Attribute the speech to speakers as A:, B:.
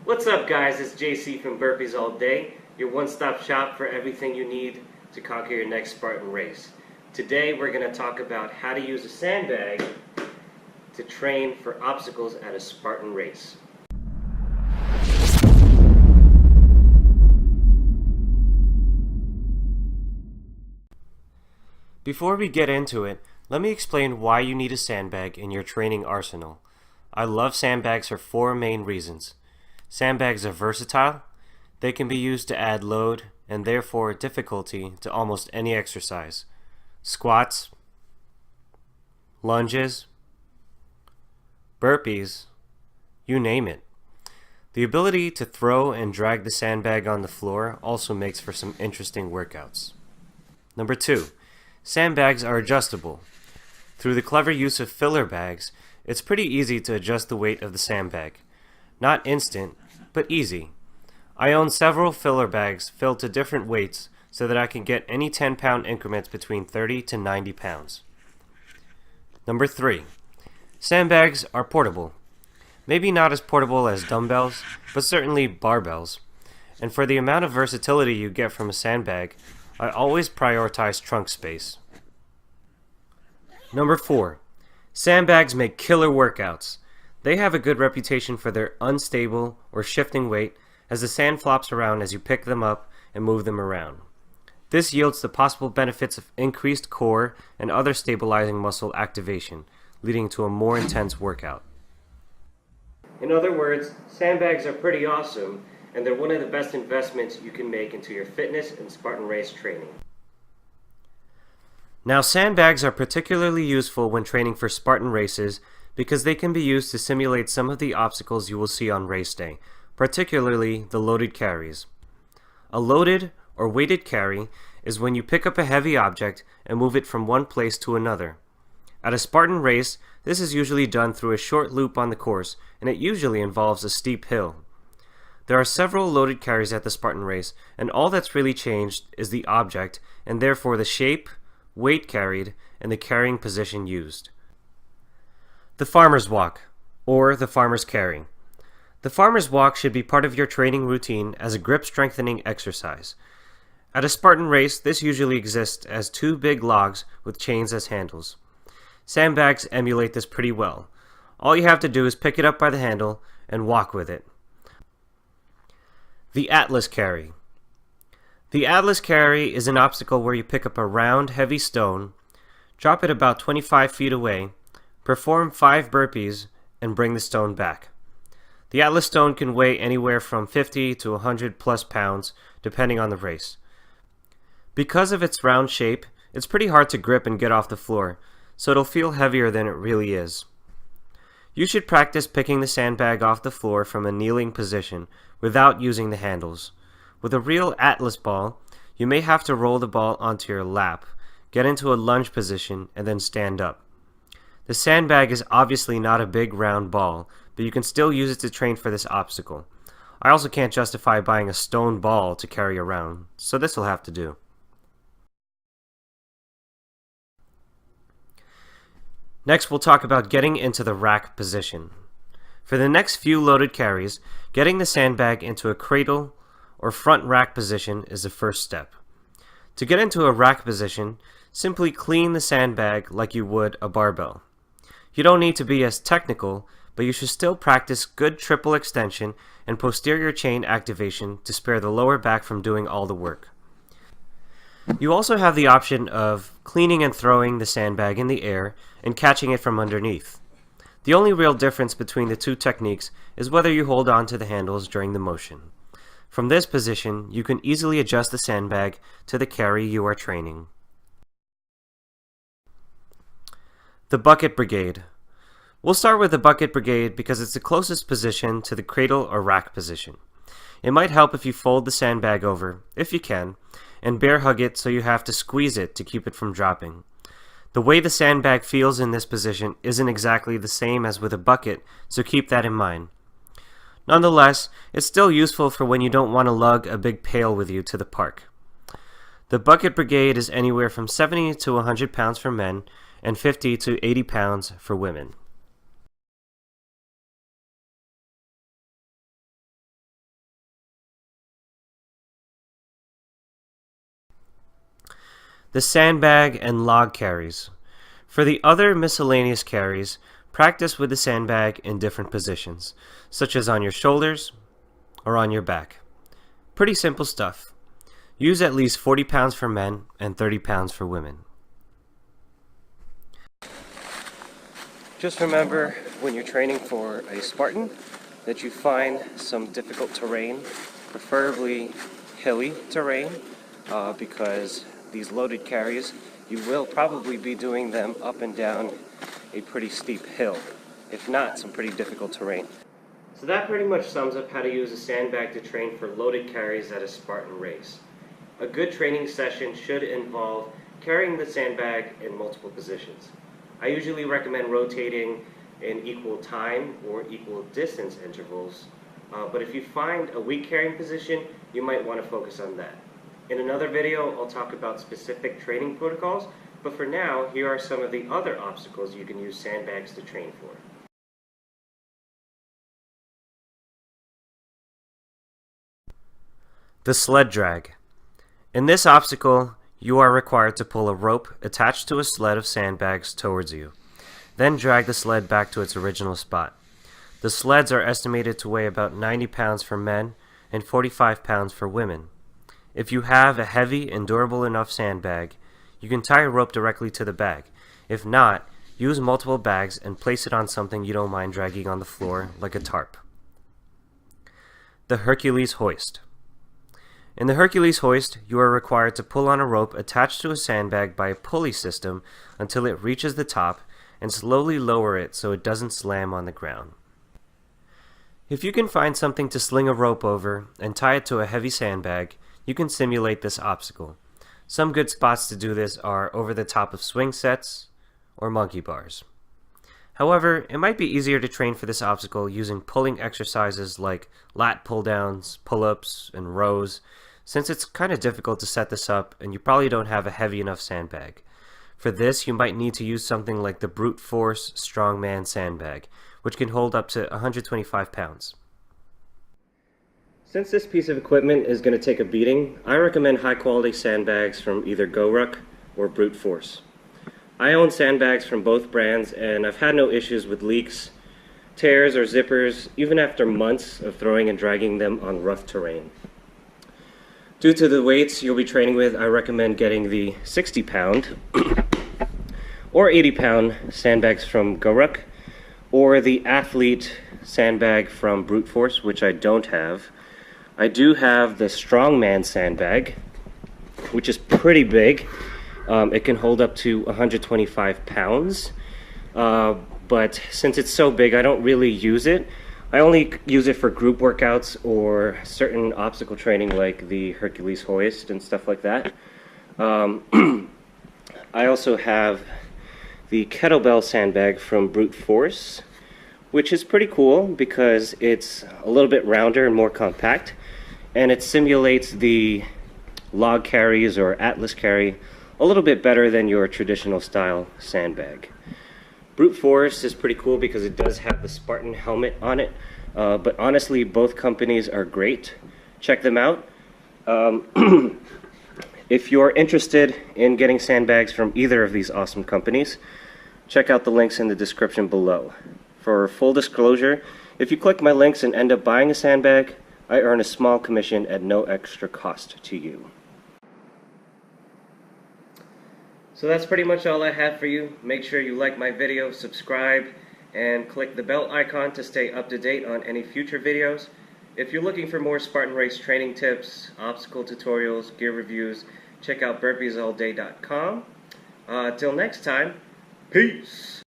A: What's up, guys? It's JC from Burpees All Day, your one-stop shop for everything you need to conquer your next Spartan race. Today we're going to talk about how to use a sandbag to train for obstacles at a Spartan race. Before we get into it, let me explain why you need a sandbag in your training arsenal. I love sandbags for 4 main reasons. Sandbags are versatile, they can be used to add load and therefore difficulty to almost any exercise. Squats, lunges, burpees, you name it. The ability to throw and drag the sandbag on the floor also makes for some interesting workouts. Number 2, sandbags are adjustable. Through the clever use of filler bags, it's pretty easy to adjust the weight of the sandbag. Not instant, but easy. I own several filler bags filled to different weights so that I can get any 10-pound increments between 30 to 90 pounds. Number 3, sandbags are portable. Maybe not as portable as dumbbells, but certainly barbells. And for the amount of versatility you get from a sandbag, I always prioritize trunk space. Number 4, sandbags make killer workouts. They have a good reputation for their unstable or shifting weight as the sand flops around as you pick them up and move them around. This yields the possible benefits of increased core and other stabilizing muscle activation, leading to a more intense workout. In other words, sandbags are pretty awesome, and they're one of the best investments you can make into your fitness and Spartan race training. Now, sandbags are particularly useful when training for Spartan races because they can be used to simulate some of the obstacles you will see on race day, particularly the loaded carries. A loaded or weighted carry is when you pick up a heavy object and move it from one place to another. At a Spartan race, this is usually done through a short loop on the course, and it usually involves a steep hill. There are several loaded carries at the Spartan race, and all that's really changed is the object, and therefore the shape, weight carried, and the carrying position used. The farmer's walk, or the farmer's carry. The farmer's walk should be part of your training routine as a grip strengthening exercise. At a Spartan race, this usually exists as 2 big logs with chains as handles. Sandbags emulate this pretty well. All you have to do is pick it up by the handle and walk with it. The Atlas carry. The Atlas carry is an obstacle where you pick up a round, heavy stone, drop it about 25 feet away, perform 5 burpees, and bring the stone back. The Atlas stone can weigh anywhere from 50 to 100 plus pounds, depending on the race. Because of its round shape, it's pretty hard to grip and get off the floor, so it'll feel heavier than it really is. You should practice picking the sandbag off the floor from a kneeling position without using the handles. With a real Atlas ball, you may have to roll the ball onto your lap, get into a lunge position, and then stand up. The sandbag is obviously not a big round ball, but you can still use it to train for this obstacle. I also can't justify buying a stone ball to carry around, so this will have to do. Next, we'll talk about getting into the rack position. For the next few loaded carries, getting the sandbag into a cradle or front rack position is the first step. To get into a rack position, simply clean the sandbag like you would a barbell. You don't need to be as technical, but you should still practice good triple extension and posterior chain activation to spare the lower back from doing all the work. You also have the option of cleaning and throwing the sandbag in the air and catching it from underneath. The only real difference between the 2 techniques is whether you hold on to the handles during the motion. From this position, you can easily adjust the sandbag to the carry you are training. The bucket brigade. We'll start with the bucket brigade because it's the closest position to the cradle or rack position. It might help if you fold the sandbag over, if you can, and bear hug it so you have to squeeze it to keep it from dropping. The way the sandbag feels in this position isn't exactly the same as with a bucket, so keep that in mind. Nonetheless, it's still useful for when you don't want to lug a big pail with you to the park. The bucket brigade is anywhere from 70 to 100 pounds for men and 50 to 80 pounds for women. The sandbag and log carries. For the other miscellaneous carries, practice with the sandbag in different positions, such as on your shoulders or on your back. Pretty simple stuff. Use at least 40 pounds for men and 30 pounds for women. Just remember when you're training for a Spartan that you find some difficult terrain, preferably hilly terrain, because these loaded carries, you will probably be doing them up and down a pretty steep hill, if not some pretty difficult terrain. So that pretty much sums up how to use a sandbag to train for loaded carries at a Spartan race. A good training session should involve carrying the sandbag in multiple positions. I usually recommend rotating in equal time or equal distance intervals, but if you find a weak carrying position, you might want to focus on that. In another video, I'll talk about specific training protocols, but for now, here are some of the other obstacles you can use sandbags to train for. The sled drag. In this obstacle, you are required to pull a rope attached to a sled of sandbags towards you, then drag the sled back to its original spot. The sleds are estimated to weigh about 90 pounds for men and 45 pounds for women. If you have a heavy and durable enough sandbag, you can tie a rope directly to the bag. If not, use multiple bags and place it on something you don't mind dragging on the floor, like a tarp. The Hercules hoist. In the Hercules hoist, you are required to pull on a rope attached to a sandbag by a pulley system until it reaches the top and slowly lower it so it doesn't slam on the ground. If you can find something to sling a rope over and tie it to a heavy sandbag, you can simulate this obstacle. Some good spots to do this are over the top of swing sets or monkey bars. However, it might be easier to train for this obstacle using pulling exercises like lat pull-downs, pull-ups, and rows, since it's kind of difficult to set this up and you probably don't have a heavy enough sandbag. For this, you might need to use something like the Brute Force Strongman Sandbag, which can hold up to 125 pounds. Since this piece of equipment is going to take a beating, I recommend high-quality sandbags from either GoRuck or Brute Force. I own sandbags from both brands, and I've had no issues with leaks, tears, or zippers, even after months of throwing and dragging them on rough terrain. Due to the weights you'll be training with, I recommend getting the 60-pound or 80-pound sandbags from GoRuck, or the Athlete sandbag from Brute Force, which I don't have. I do have the Strongman sandbag, which is pretty big. It can hold up to 125 pounds, but since it's so big, I don't really use it. I only use it for group workouts or certain obstacle training like the Hercules hoist and stuff like that. I also have the kettlebell sandbag from Brute Force, which is pretty cool because it's a little bit rounder and more compact, and it simulates the log carries or atlas carry a little bit better than your traditional style sandbag. Brute Force is pretty cool because it does have the Spartan helmet on it, but honestly both companies are great. Check them out. If you're interested in getting sandbags from either of these awesome companies, check out the links in the description below. For full disclosure, if you click my links and end up buying a sandbag, I earn a small commission at no extra cost to you. So that's pretty much all I have for you. Make sure you like my video, subscribe, and click the bell icon to stay up to date on any future videos. If you're looking for more Spartan Race training tips, obstacle tutorials, gear reviews, check out burpeesallday.com. Till next time, peace!